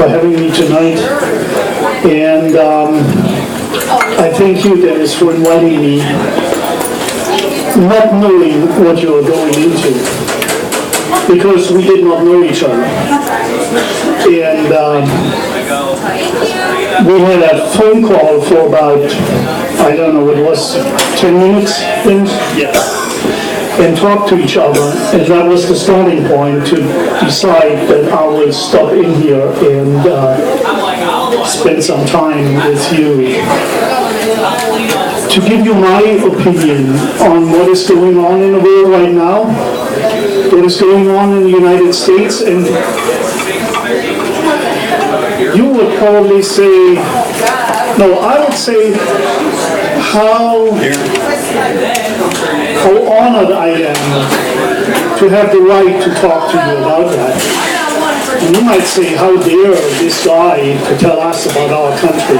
for having me tonight. And I thank you, Dennis, for inviting me, not knowing what you are going into, because we did not know each other. And we had a phone call for about, I don't know, it was 10 minutes, yes, and talked to each other, and that was the starting point to decide that I will stop in here and spend some time with you to give you my opinion on what is going on in the world right now, what is going on in the United States. And you would probably say, no, I would say how honored I am to have the right to talk to you about that. And you might say, how dare this guy to tell us about our country?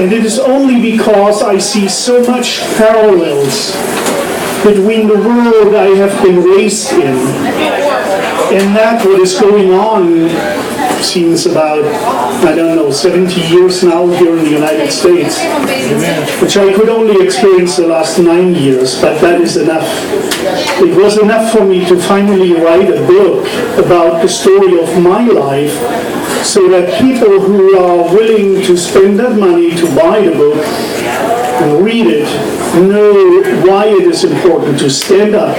And it is only because I see so much parallels between the world I have been raised in and that what is going on seems about, I don't know, 70 years now here in the United States, which I could only experience the last 9 years, but that is enough. It was enough for me to finally write a book about the story of my life, so that people who are willing to spend that money to buy the book and read it know why it is important to stand up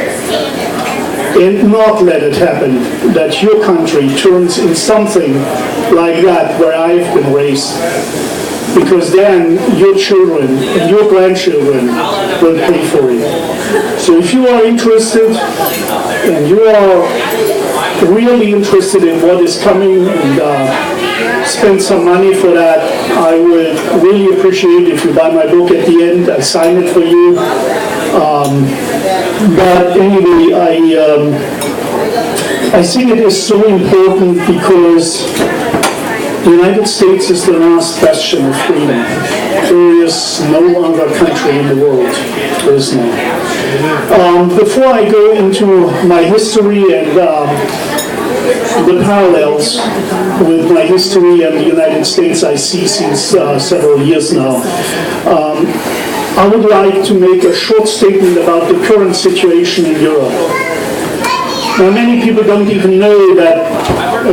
and not let it happen that your country turns in something like that where I've been raised. Because then your children and your grandchildren will pay for it. So if you are interested and you are really interested in what is coming and spend some money for that, I would really appreciate if you buy my book at the end. I sign it for you. But anyway, I think it is so important because the United States is the last bastion of freedom. There is no other country in the world. There is none. Before I go into my history and the parallels with my history and the United States I see since several years now, I would like to make a short statement about the current situation in Europe. Now, many people don't even know that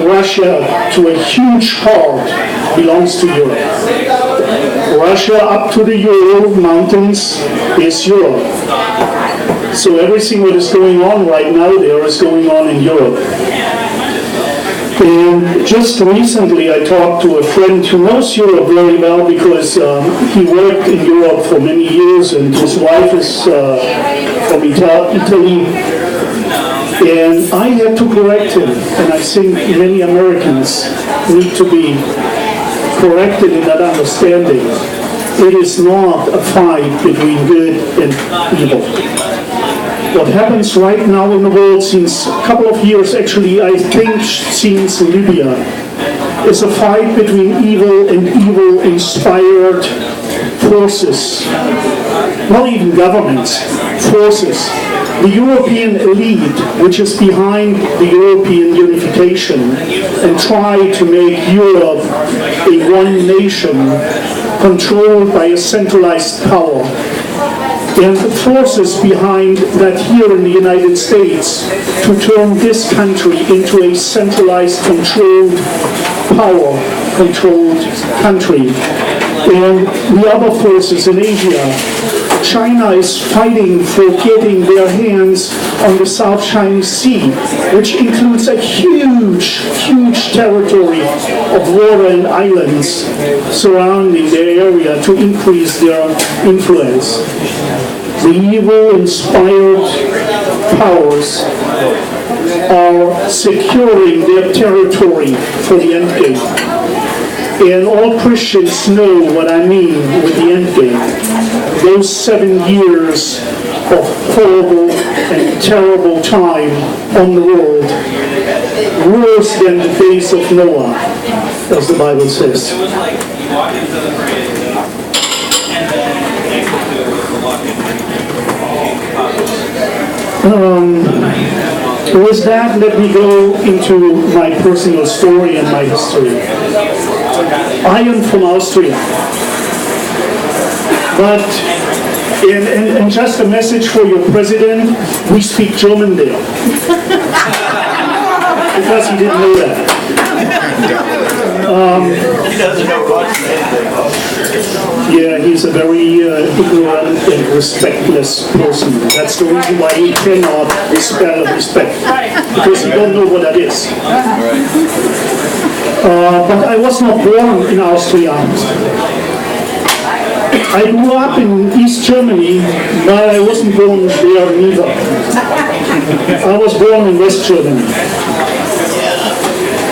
Russia, to a huge part, belongs to Europe. Russia, up to the Ural Mountains, is Europe. So everything that is going on right now there is going on in Europe. And just recently I talked to a friend who knows Europe very well because he worked in Europe for many years and his wife is from Italy. And I had to correct him, and I think many Americans need to be corrected in that understanding. It is not a fight between good and evil. What happens right now in the world since a couple of years, actually I think since Libya, is a fight between evil and evil-inspired forces. Not even governments, forces. The European elite, which is behind the European unification and try to make Europe a one nation controlled by a centralized power. And the forces behind that here in the United States to turn this country into a centralized, controlled power, controlled country. And the other forces in Asia, China is fighting for getting their hands on the South China Sea, which includes a huge, huge territory of water and islands surrounding their area to increase their influence. The evil-inspired powers are securing their territory for the endgame. And all Christians know what I mean with the endgame. Those 7 years of horrible and terrible time on the world, worse than the days of Noah, as the Bible says. With that, let me go into my personal story and my history. I am from Austria, but and just a message for your president, we speak German there. Because he didn't know that. He doesn't know Russian. Yeah, he's a very ignorant and respectless person. That's the reason why he cannot spell respect, because he don't know what that is. But I was not born in Austria. I grew up in East Germany, but I wasn't born there neither. I was born in West Germany.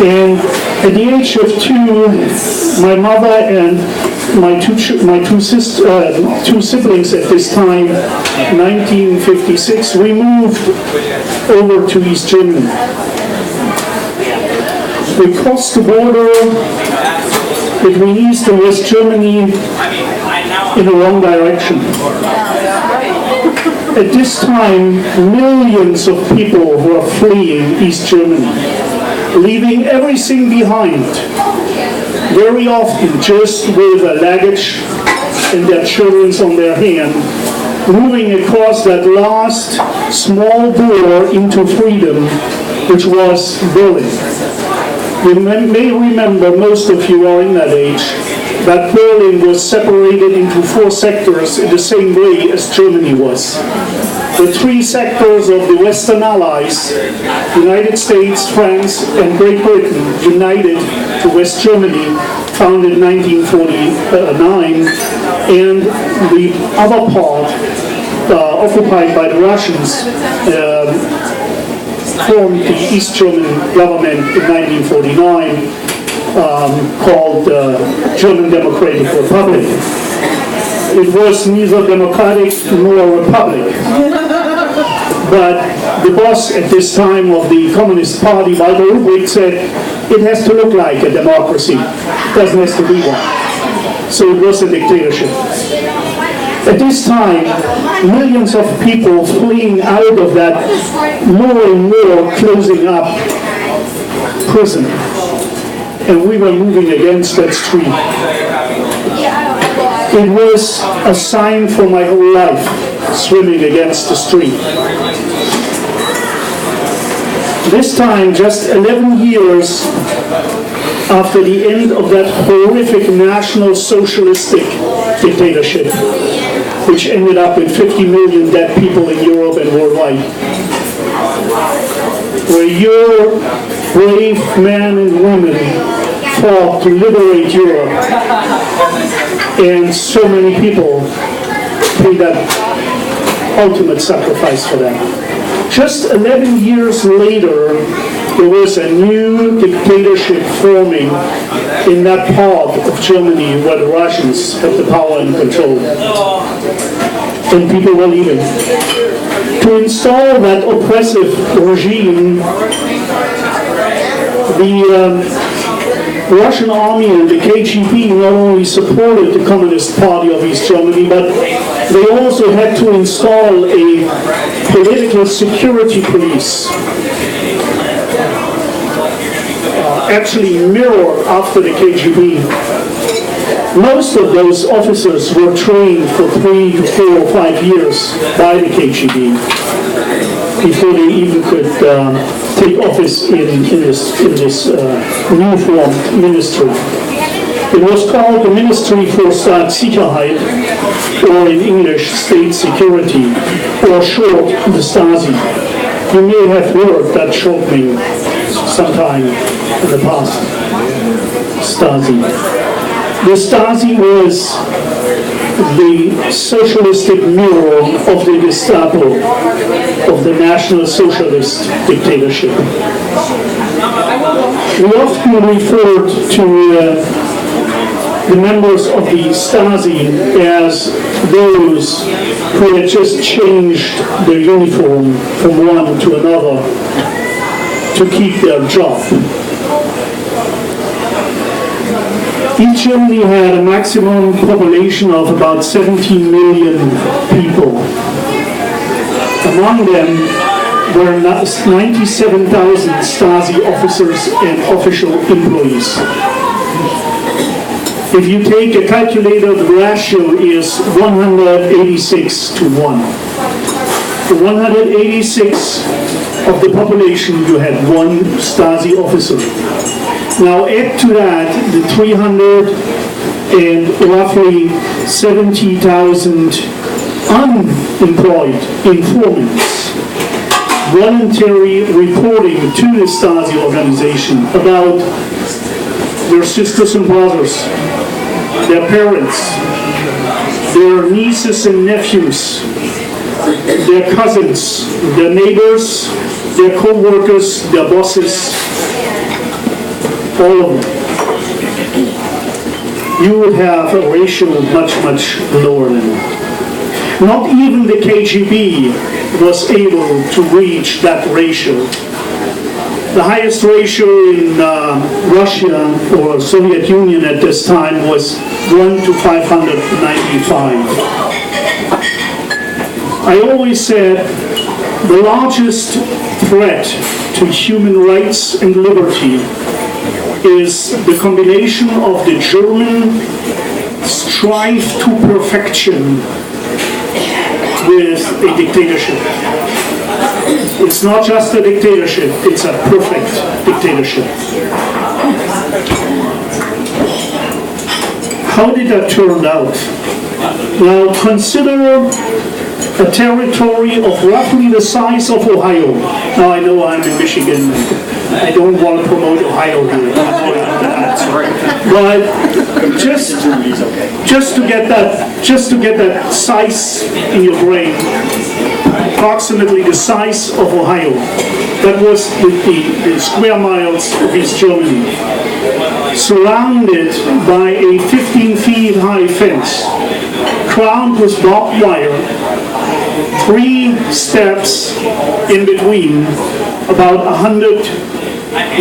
And at the age of 2, my mother and my two siblings at this time, 1956, we moved over to East Germany. We crossed the border between East and West Germany in the wrong direction. At this time, millions of people were fleeing East Germany, leaving everything behind, very often just with a luggage and their children on their hand, moving across that last small door into freedom, which was Berlin. You may remember, most of you are in that age, that Berlin was separated into 4 sectors in the same way as Germany was. The 3 sectors of the Western Allies, United States, France, and Great Britain, united to West Germany, founded in 1949, and the other part, occupied by the Russians, formed the East German government in 1949, called German Democratic Republic. It was neither democratic nor a republic. But the boss at this time of the Communist Party, Willow, said it has to look like a democracy. It doesn't have to be one. So it was a dictatorship. At this time, millions of people fleeing out of that more and more closing up prison. And we were moving against that stream. It was a sign for my whole life, swimming against the stream. This time, just 11 years after the end of that horrific National Socialistic dictatorship, which ended up with 50 million dead people in Europe and worldwide, where your brave men and women fought to liberate Europe, and so many people paid that ultimate sacrifice for that. Just 11 years later, there was a new dictatorship forming in that part of Germany where the Russians had the power and control. And people were leaving. To install that oppressive regime, the Russian army and the KGB not only supported the Communist Party of East Germany, but they also had to install a political security police, actually mirrored after the KGB. Most of those officers were trained for 3 to 4 or 5 years by the KGB before they even could take office in this new formed ministry. It was called the Ministry for Staatssicherheit, or in English, State Security, or short, the Stasi. You may have heard that short name sometime in the past. Stasi. The Stasi was the socialistic mirror of the Gestapo, of the National Socialist dictatorship. We often referred to the members of the Stasi as those who had just changed their uniform from one to another to keep their job. East Germany had a maximum population of about 17 million people. Among them, were 97,000 Stasi officers and official employees. If you take a calculator, the ratio is 186 to 1. For 186 of the population, you had one Stasi officer. Now add to that the 300 and roughly 70,000 unemployed informants, voluntary reporting to the Stasi organization about their sisters and brothers, their parents, their nieces and nephews, their cousins, their neighbors, their co-workers, their bosses, all of them. You would have a ratio much, much lower than that. Not even the KGB was able to reach that ratio. The highest ratio in Russia or Soviet Union at this time was 1 to 595. I always said the largest threat to human rights and liberty is the combination of the German strive to perfection with a dictatorship. It's not just a dictatorship, it's a perfect dictatorship. How did that turn out? Now consider a territory of roughly the size of Ohio. Now I know I'm in Michigan. I don't want to promote Ohio here. But just to get that size in your brain, approximately the size of Ohio. That was the square miles of East Germany, surrounded by a 15 feet high fence, crowned with barbed wire, 3 steps in between, about 100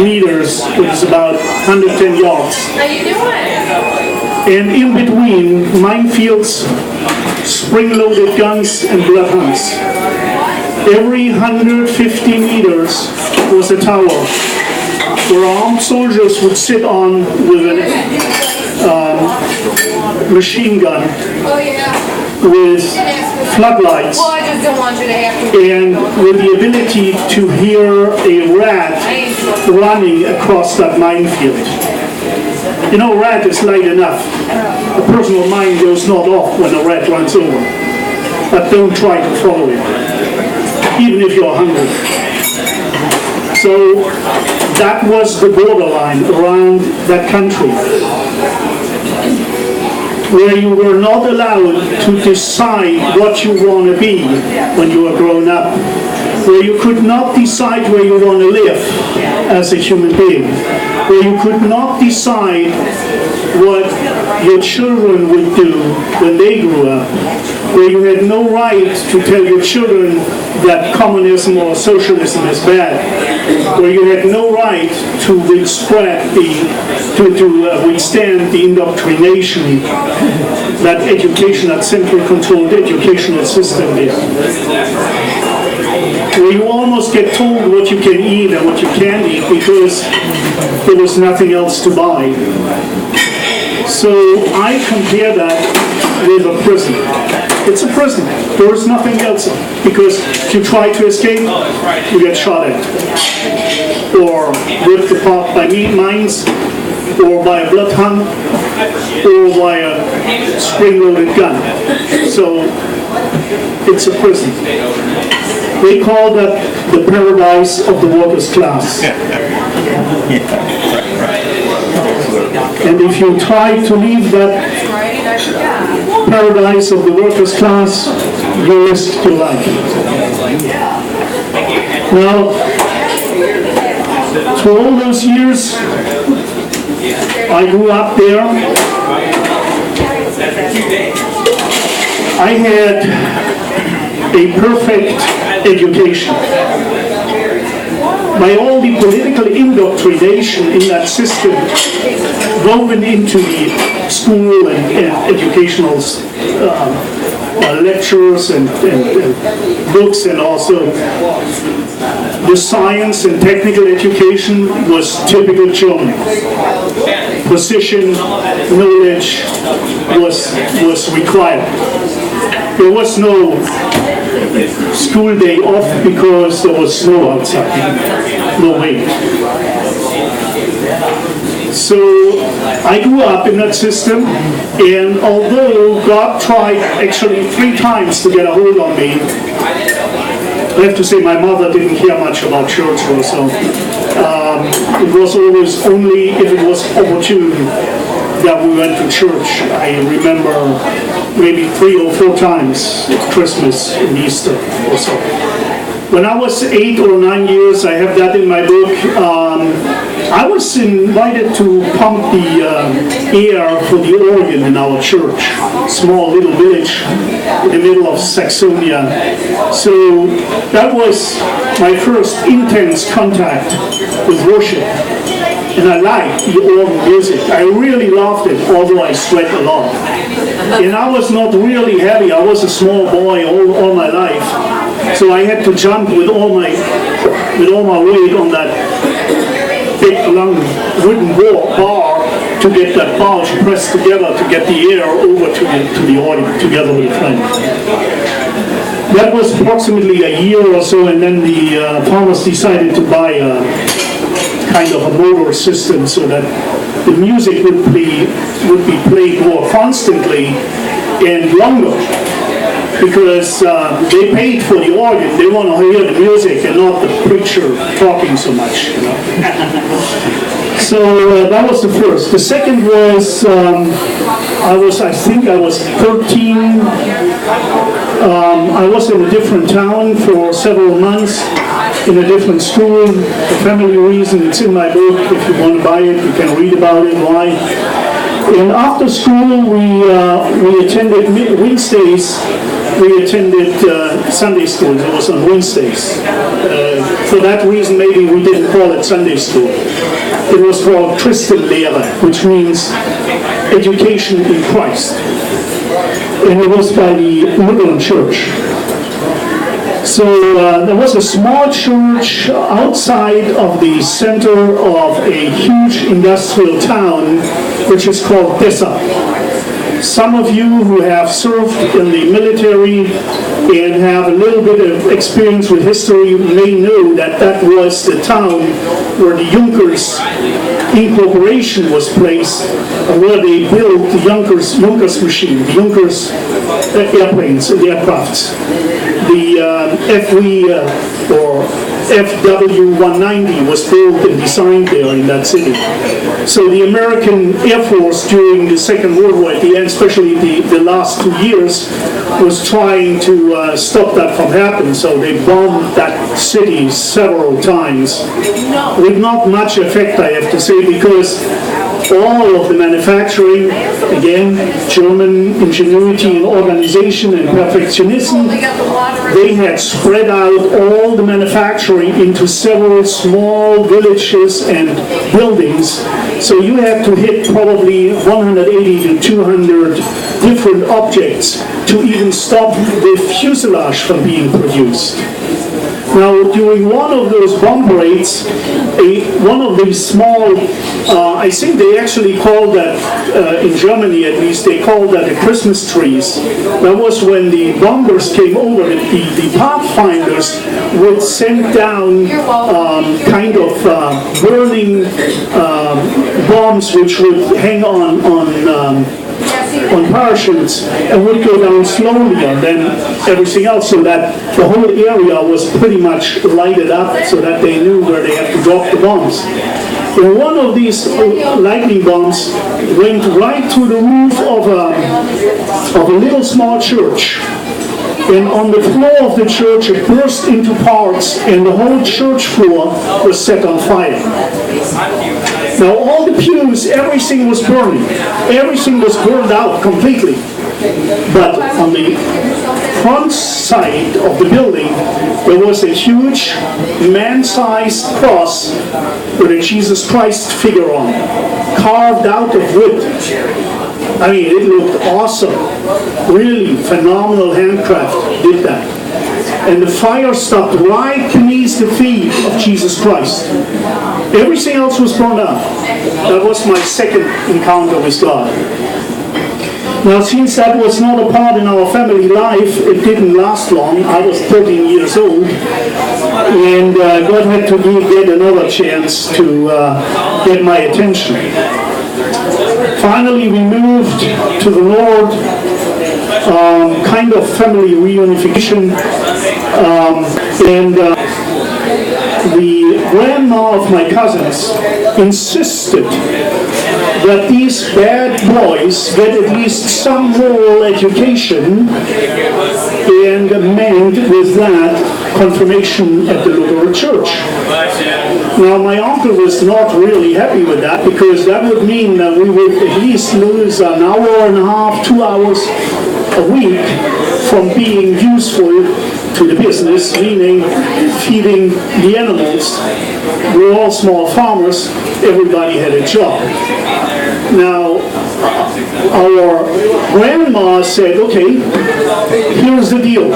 meters, which is about 110 yards. How you doing? And in between, minefields, spring-loaded guns, and bloodhounds. Every 150 meters was a tower where armed soldiers would sit on with a machine gun with floodlights and with the ability to hear a rat running across that minefield. You know, a rat is light enough. A personal mind goes not off when a rat runs over. But don't try to follow it, even if you're hungry. So that was the borderline around that country, where you were not allowed to decide what you want to be when you are grown up, where you could not decide where you want to live as a human being, where you could not decide what your children would do when they grew up, where you had no right to tell your children that communism or socialism is bad, where you had no right to withstand the indoctrination that centrally controlled educational system did. Where you almost get told what you can eat and what you can't eat because there was nothing else to buy. So I compare that with a prison. It's a prison. There is nothing else. Because if you try to escape, you get shot at. Or ripped apart by mines, or by a bloodhound, or by a spring-loaded gun. So it's a prison. They call that the paradise of the workers' class. And if you try to leave that paradise of the workers' class, you risk your life. Now, for all those years, I grew up there. I had a perfect education. By all the political indoctrination in that system woven into the school and educational lectures and books, and also The science and technical education was typical German. Precision, knowledge was required. There was no school day off because there was snow outside. No way. So I grew up in that system, and although God tried actually 3 times to get a hold on me, I have to say my mother didn't care much about church also. It was always only if it was opportune that we went to church. I remember maybe 3 or 4 times at Christmas and Easter or so. When I was 8 or 9 years, I have that in my book, I was invited to pump the air for the organ in our church, small little village in the middle of Saxonia. So that was my first intense contact with worship. And I liked the organ music. I really loved it, although I sweat a lot. And I was not really heavy. I was a small boy all my life. So I had to jump with all my weight on that big long wooden bar to get that bulge pressed together to get the air over to the audience together with a friend. That was approximately a year or so, and then the farmers decided to buy a kind of a motor system so that the music would be played more constantly and longer. Because they paid for the organ, they want to hear the music and not the preacher talking so much. You know? So that was the first. The second was I think I was 13. I was in a different town for several months in a different school. For family reason, it's in my book. If you want to buy it, you can read about it. Why? And after school, we attended Wednesdays. We attended Sunday school. It was on Wednesdays. For that reason, maybe we didn't call it Sunday school. It was called Christenlehre, which means education in Christ. And it was by the Lutheran Church. So there was a small church outside of the center of a huge industrial town, which is called Dessau. Some of you who have served in the military and have a little bit of experience with history may know that that was the town where the Junkers incorporation was placed, where they built the Junkers machine, the Junkers airplanes and aircrafts. The FW-190 was built and designed there in that city. So the American Air Force during the Second World War, at the end, especially the last 2 years, was trying to stop that from happening. So they bombed that city several times with not much effect, I have to say, because all of the manufacturing, again, German ingenuity and organization and perfectionism, they had spread out all the manufacturing into several small villages and buildings. So you had to hit probably 180 to 200 different objects to even stop the fuselage from being produced. Now, during one of those bomb raids, one of these small, I think they actually called that, in Germany at least, they called that the Christmas trees. That was when the bombers came over, the pathfinders would send down kind of burning bombs which would hang on parachutes and would go down slowly, and then everything else, so that the whole area was pretty much lighted up so that they knew where they had to drop the bombs. And one of these lightning bombs went right to the roof of a little small church. And on the floor of the church it burst into parts, and the whole church floor was set on fire. Now all the pews, everything was burning. Everything was burned out completely. But on the front side of the building, there was a huge man-sized cross with a Jesus Christ figure on it, carved out of wood. I mean, it looked awesome. Really phenomenal handcraft did that. and the fire stopped right beneath the feet of Jesus Christ. Everything else was burned up. That was my second encounter with God. Now, since that was not a part in our family life, it didn't last long. I was 13 years old, and God had to get another chance to get my attention. Finally, we moved to the Lord, kind of family reunification, and the grandma of my cousins insisted that these bad boys get at least some moral education, and meant with that confirmation at the Lutheran church. Now, my uncle was not really happy with that, because that would mean that we would at least lose an hour and a half, 2 hours a week from being useful to the business, meaning feeding the animals. We're all small farmers, everybody had a job. Now, our grandma said, okay, here's the deal.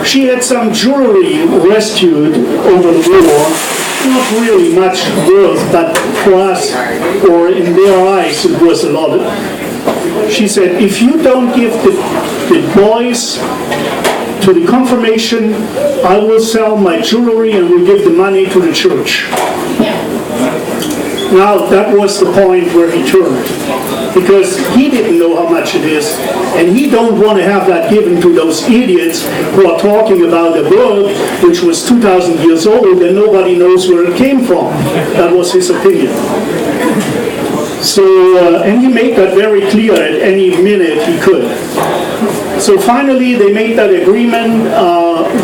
She had some jewelry rescued over the war, not really much worth, but for us, or in their eyes, it was a lot. She said, if you don't give the boys to the confirmation, I will sell my jewelry and will give the money to the church. Now, that was the point where he turned, because he didn't know how much it is, and he don't want to have that given to those idiots who are talking about a book which was 2,000 years old and nobody knows where it came from. That was his opinion. So, and he made that very clear at any minute he could. So finally, they made that agreement.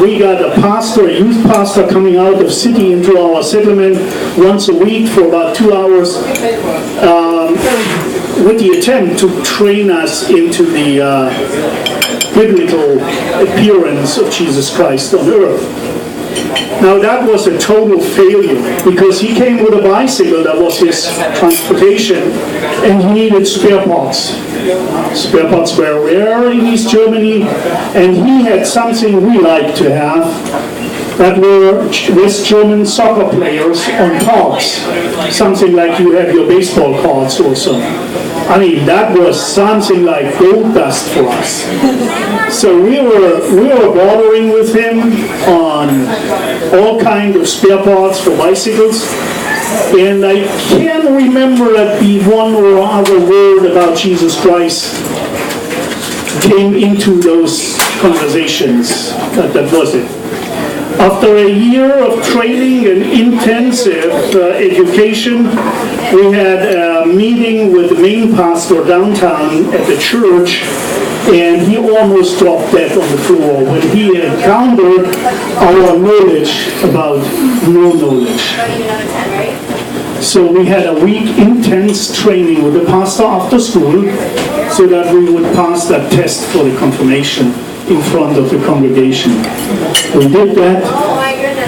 We got a pastor, a youth pastor, coming out of city into our settlement once a week for about 2 hours, with the attempt to train us into the biblical appearance of Jesus Christ on earth. Now, that was a total failure, because he came with a bicycle, that was his transportation, and he needed spare parts. Spare parts were rare in East Germany, and he had something we like to have, that were West German soccer players on cards. Something like you have your baseball cards or so. I mean, that was something like gold dust for us. So we were bordering with him on all kinds of spare parts for bicycles. And I can't remember that the one or other word about Jesus Christ came into those conversations. That was it. After a year of training and intensive education, we had a meeting with the main pastor downtown at the church, and he almost dropped dead on the floor when he encountered our knowledge about no knowledge. So we had a week intense training with the pastor after school, so that we would pass that test for the confirmation in front of the congregation. We did that,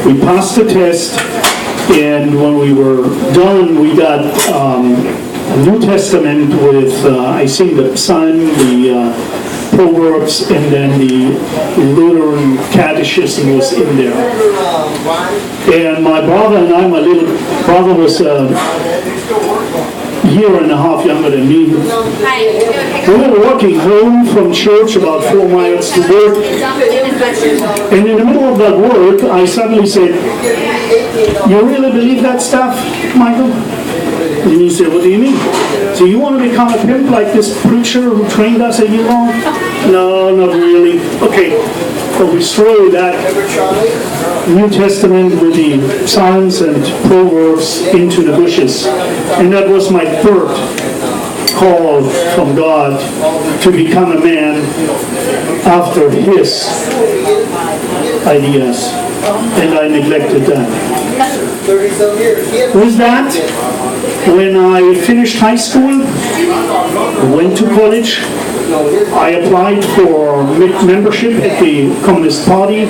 we passed the test, and when we were done, we got a New Testament with, I think, the Psalm, the Proverbs, and then the Lutheran Catechism was in there. And my brother and I, my little brother was a year and a half younger than me. We were walking home from church about 4 miles to work, and in the middle of that work, I suddenly said, "You really believe that stuff, Michael?" And he said, "What do you mean?" "So you want to become a pimp like this preacher who trained us a year long?" "No, not really." "Okay." So we throw that New Testament with the Psalms and Proverbs into the bushes. And that was my third call from God to become a man after his ideas. And I neglected that. With that, when I finished high school, went to college, I applied for membership at the Communist Party.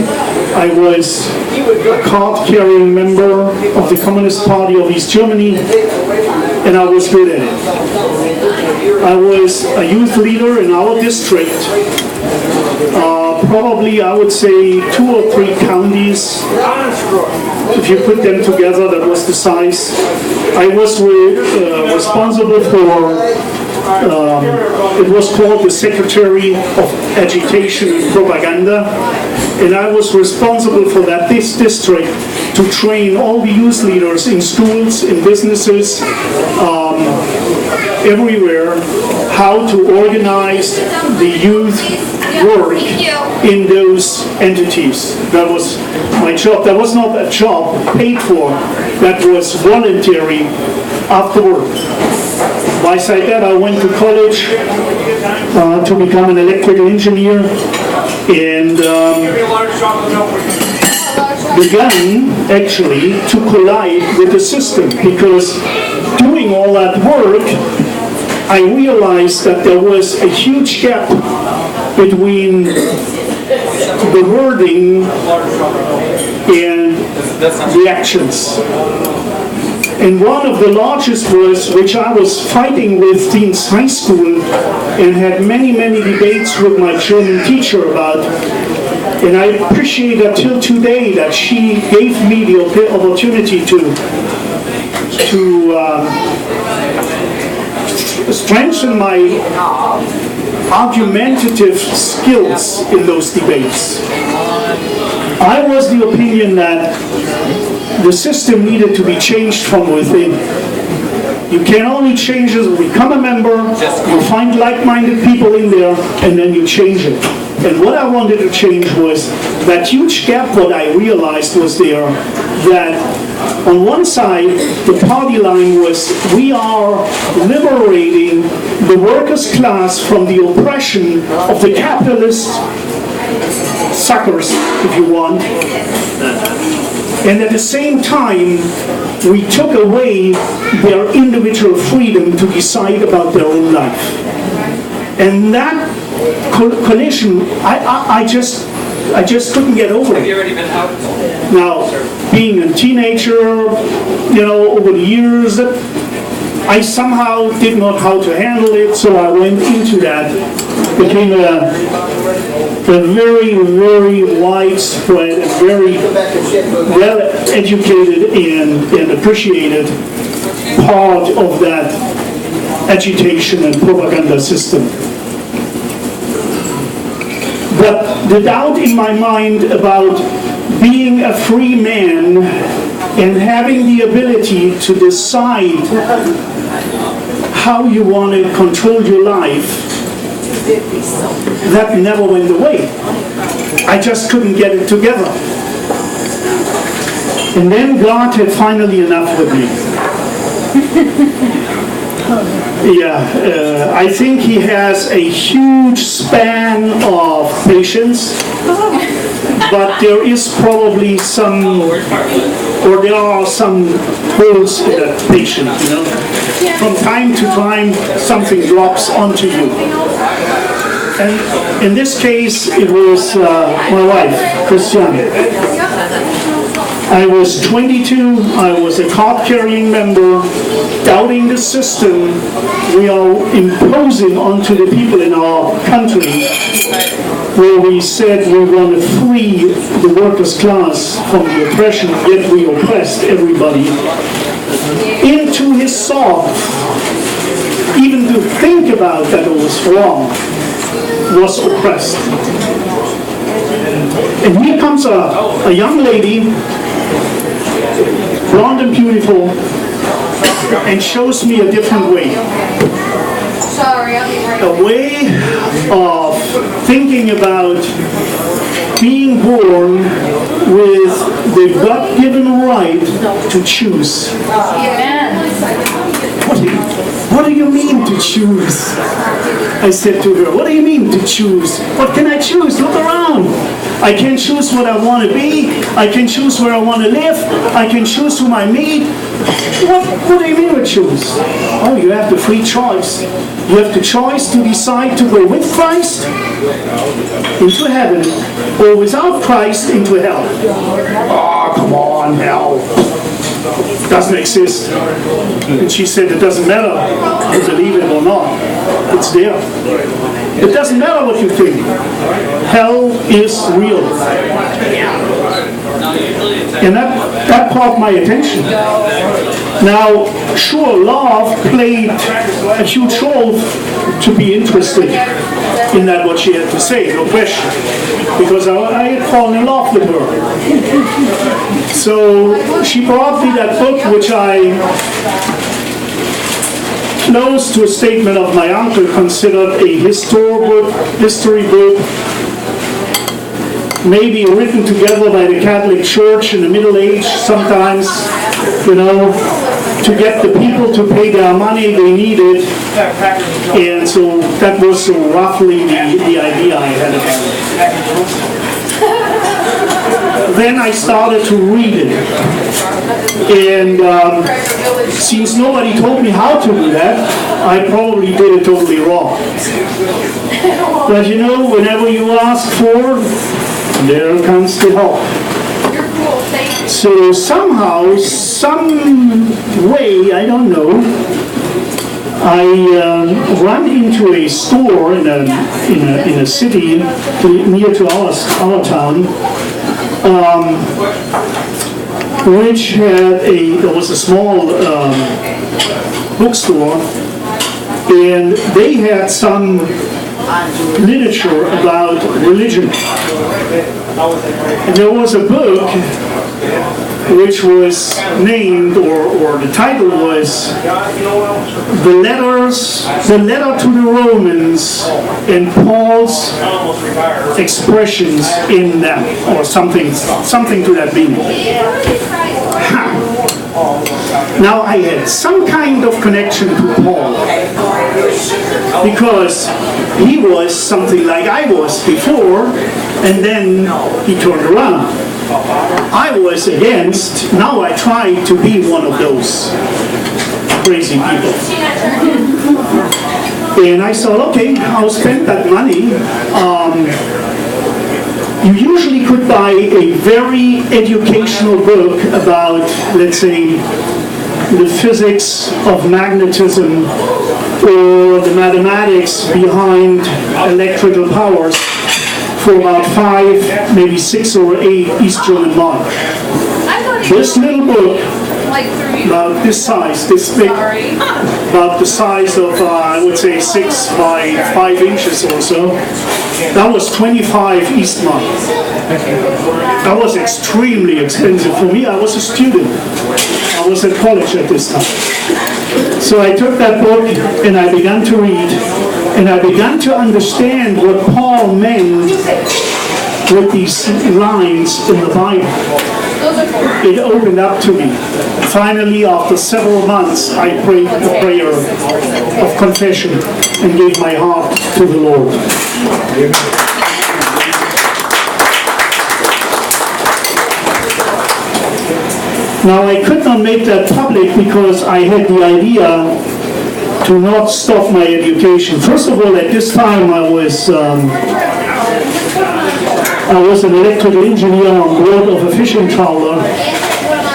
I was a card-carrying member of the Communist Party of East Germany, and I was good at it. I was a youth leader in our district, probably, I would say, 2 or 3 counties. If you put them together, that was the size. I was responsible for, it was called the Secretary of Education and Propaganda, and I was responsible for this district to train all the youth leaders in schools, in businesses, everywhere, how to organize the youth work in those entities. That was my job. That was not a job paid for. That was voluntary after work. Beside that, I went to college to become an electrical engineer and began actually to collide with the system, because doing all that work, I realized that there was a huge gap between the wording and the actions. And one of the largest was, which I was fighting with since high school and had many, many debates with my German teacher about, and I appreciate that till today that she gave me the opportunity to strengthen my argumentative skills in those debates. I was the opinion that the system needed to be changed from within. You can only change it, become a member, you find like-minded people in there, and then you change it. And what I wanted to change was that huge gap. What I realized was there, that on one side, the party line was, we are liberating the workers' class from the oppression of the capitalist suckers, if you want. And at the same time, we took away their individual freedom to decide about their own life. And that collision, I just couldn't get over it. Have you already been out? Now, being a teenager, over the years, I somehow didn't know how to handle it, so I went into that. Became a very, very widespread and very well-educated and appreciated part of that agitation and propaganda system. But the doubt in my mind about being a free man and having the ability to decide how you want to control your life, that never went away. I just couldn't get it together. And then God had finally enough with me. I think he has a huge span of patience, but there is probably there are some holes in that patience, From time to time, something drops onto you. And in this case, it was my wife, Christiane. I was 22, I was a card-carrying member, doubting the system we are imposing onto the people in our country, where we said we want to free the workers' class from the oppression, yet we oppressed everybody. Into his thought, even to think about that it was wrong, was oppressed. And here comes a young lady, blonde and beautiful, and shows me a different way. Sorry, I'll be right A way of thinking about being born with the God-given right to choose. What do you mean to choose? I said to her, what do you mean to choose? What can I choose? Look around. I can choose what I want to be. I can choose where I want to live. I can choose whom I meet. What do you mean with choose? Oh, you have the free choice. You have the choice to decide to go with Christ into heaven or without Christ into hell. Oh, come on, hell doesn't exist. And she said, it doesn't matter. believe it or not, it's there. It doesn't matter what you think. Hell is real. And that caught my attention. Now, sure, love played a huge role to be interested in that, what she had to say, no question. Because I had fallen in love with her. So she brought me that book, which I, close to a statement of my uncle, considered a history book, maybe written together by the Catholic Church in the Middle Age sometimes, to get the people to pay their money they needed. And so that was roughly the idea I had about it. Then I started to read it. And since nobody told me how to do that, I probably did it totally wrong. But whenever you ask for, there comes the help. So somehow, some way, I don't know, I run into a store in a city near to our town, which there was a small bookstore, and they had some literature about religion. And there was a book which was named, or the title was, The Letter to the Romans and Paul's Expressions in them, or something to that meaning. Now I had some kind of connection to Paul, because he was something like I was before, and then he turned around. I was against, now I try to be one of those crazy people. And I thought, okay, I'll spend that money. You usually could buy a very educational book about, let's say, the physics of magnetism or the mathematics behind electrical powers for about 5, maybe 6 or 8 East German mark. This little book, about this size, this big, about the size of, I would say, 6 by 5 inches or so, that was 25 East mark. That was extremely expensive for me. I was a student. I was at college at this time. So I took that book and I began to read, and I began to understand what Paul meant with these lines in the Bible. It opened up to me. Finally, after several months, I prayed the prayer of confession and gave my heart to the Lord. Now, I could not make that public because I had the idea to not stop my education. First of all, at this time, I was an electrical engineer on board of a fishing trawler,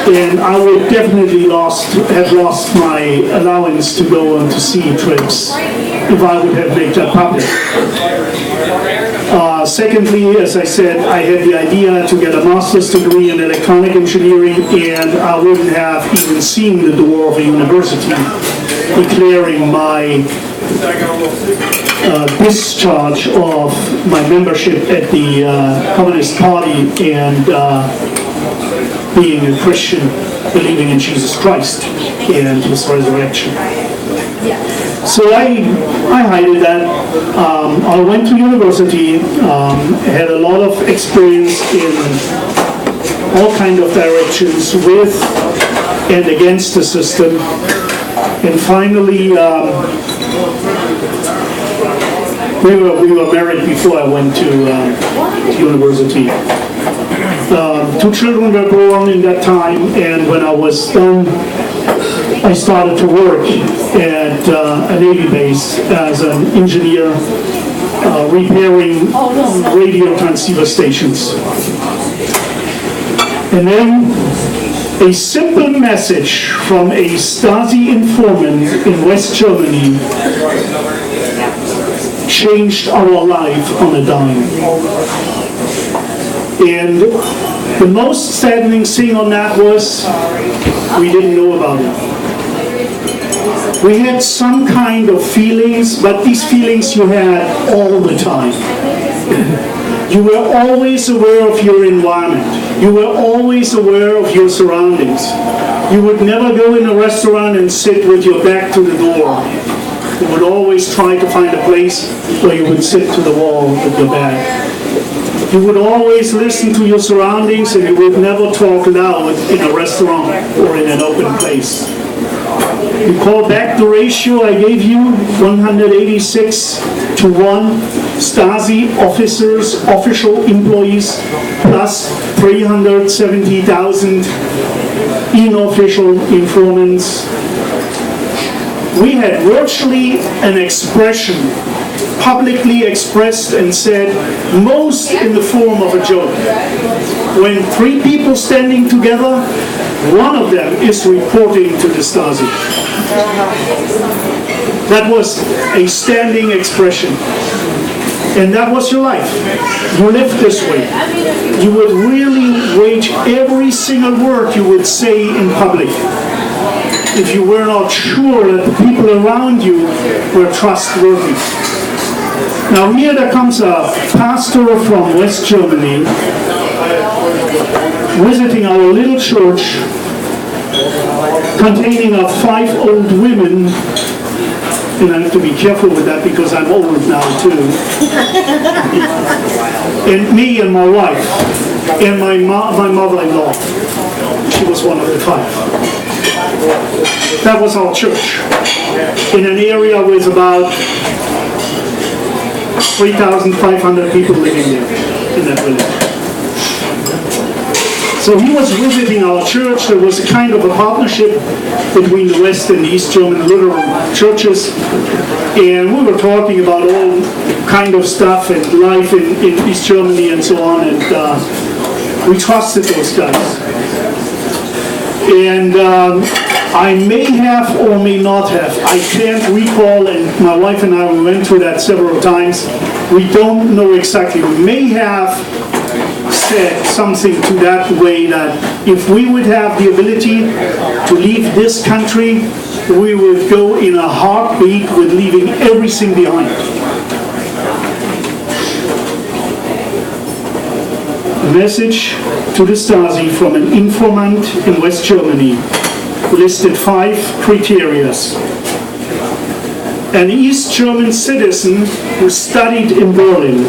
and I would definitely have lost my allowance to go on to sea trips if I would have made that public. Secondly, as I said, I had the idea to get a master's degree in electronic engineering, and I wouldn't have even seen the door of a university declaring my discharge of my membership at the Communist Party and being a Christian, believing in Jesus Christ and His resurrection. So I hid that. I went to university, had a lot of experience in all kinds of directions with and against the system. And finally, we were married before I went to university. 2 children were born in that time, and when I was done, I started to work at a Navy base as an engineer repairing radio transceiver stations. And then A simple message from a Stasi informant in West Germany changed our life on a dime. And the most saddening thing on that was we didn't know about it. We had some kind of feelings, but these feelings you had all the time. You were always aware of your environment. You were always aware of your surroundings. You would never go in a restaurant and sit with your back to the door. You would always try to find a place where you would sit to the wall with your back. You would always listen to your surroundings, and you would never talk loud in a restaurant or in an open place. You call back the ratio I gave you, 186:1, Stasi officers, official employees, plus 370,000 unofficial informants. We had virtually an expression, publicly expressed and said, most in the form of a joke. When three people standing together, one of them is reporting to the Stasi. That was a standing expression. And that was your life. You lived this way. You would really wage every single word you would say in public if you were not sure that the people around you were trustworthy. Now here there comes a pastor from West Germany visiting our little church containing of 5 old women, and I have to be careful with that because I'm old now too, and me and my wife, and my mother-in-law. She was one of the 5. That was our church, in an area with about 3,500 people living there, in that village. So he was visiting our church. There was a kind of a partnership between the West and the East German Lutheran churches. And we were talking about all kind of stuff and life in East Germany and so on. And we trusted those guys. And I may have or may not have. I can't recall, and my wife and I, we went through that several times. We don't know exactly. We may have said something to that way that if we would have the ability to leave this country, we would go in a heartbeat with leaving everything behind. A message to the Stasi from an informant in West Germany listed 5 criteria. An East German citizen who studied in Berlin,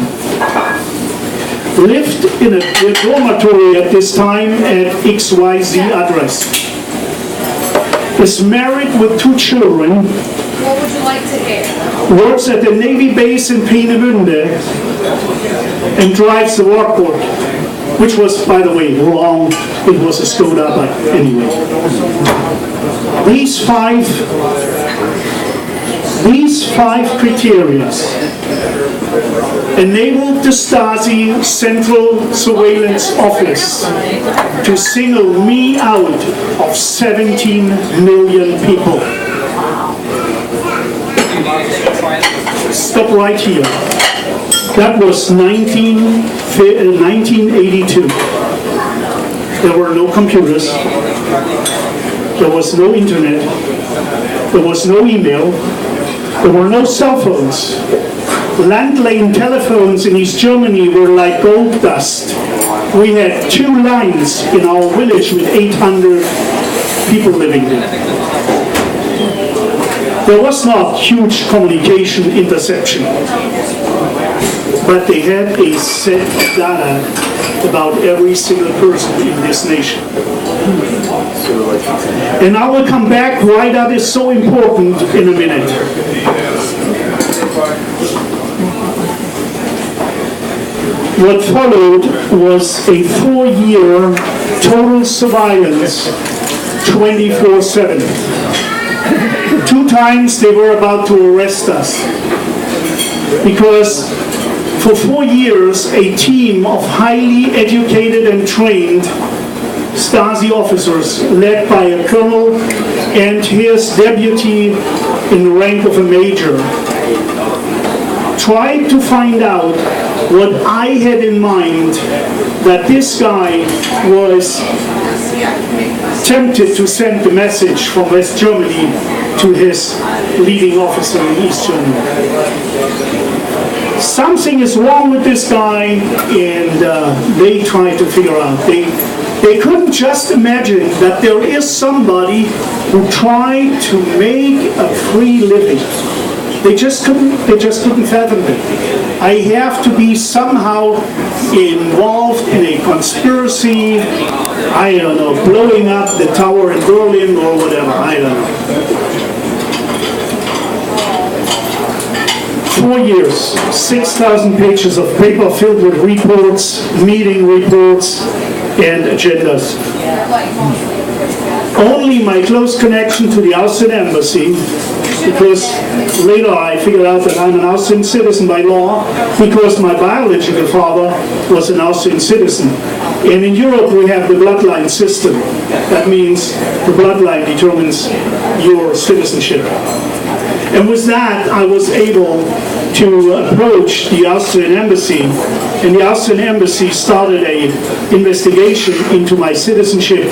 lived in a dormitory at this time at XYZ address, is married with 2 children, What would you like to hear? works at the Navy base in Peenemünde, and drives the workboat, which was, by the way, wrong. It was a Skoda, but anyway. These five criteria enabled the Stasi Central Surveillance Office to single me out of 17 million people. Stop right here. That was 1982. There were no computers. There was no internet. There was no email. There were no cell phones. Landline telephones in East Germany were like gold dust. We had 2 lines in our village with 800 people living there. There was not huge communication interception, but they had a set of data about every single person in this nation. And I will come back why that is so important in a minute. What followed was a 4-year total surveillance, 24/7. 2 times they were about to arrest us because for 4 years a team of highly educated and trained Stasi officers led by a colonel and his deputy in the rank of a major tried to find out what I had in mind, that this guy was tempted to send the message from West Germany to his leading officer in East Germany. Something is wrong with this guy, and they tried to figure out. They couldn't just imagine that there is somebody who tried to make a free living. They just couldn't fathom it. I have to be somehow involved in a conspiracy, I don't know, blowing up the tower in Berlin or whatever, I don't know. 4 years, 6,000 pages of paper filled with reports, meeting reports, and agendas. Only my close connection to the Austrian embassy, because later I figured out that I'm an Austrian citizen by law, because my biological father was an Austrian citizen. And in Europe we have the bloodline system. That means the bloodline determines your citizenship. And with that, I was able to approach the Austrian embassy, and the Austrian embassy started an investigation into my citizenship,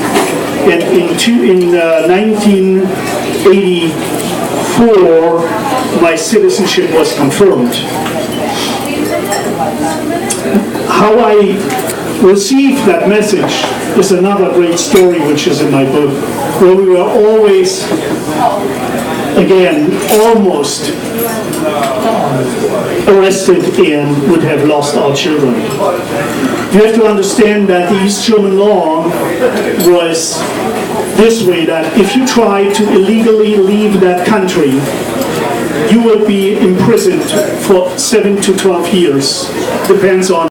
and in 1984, my citizenship was confirmed. How I received that message is another great story which is in my book, where we were always, again, almost arrested and would have lost our children. You have to understand that the East German law was this way, that if you try to illegally leave that country, you will be imprisoned for 7 to 12 years. Depends on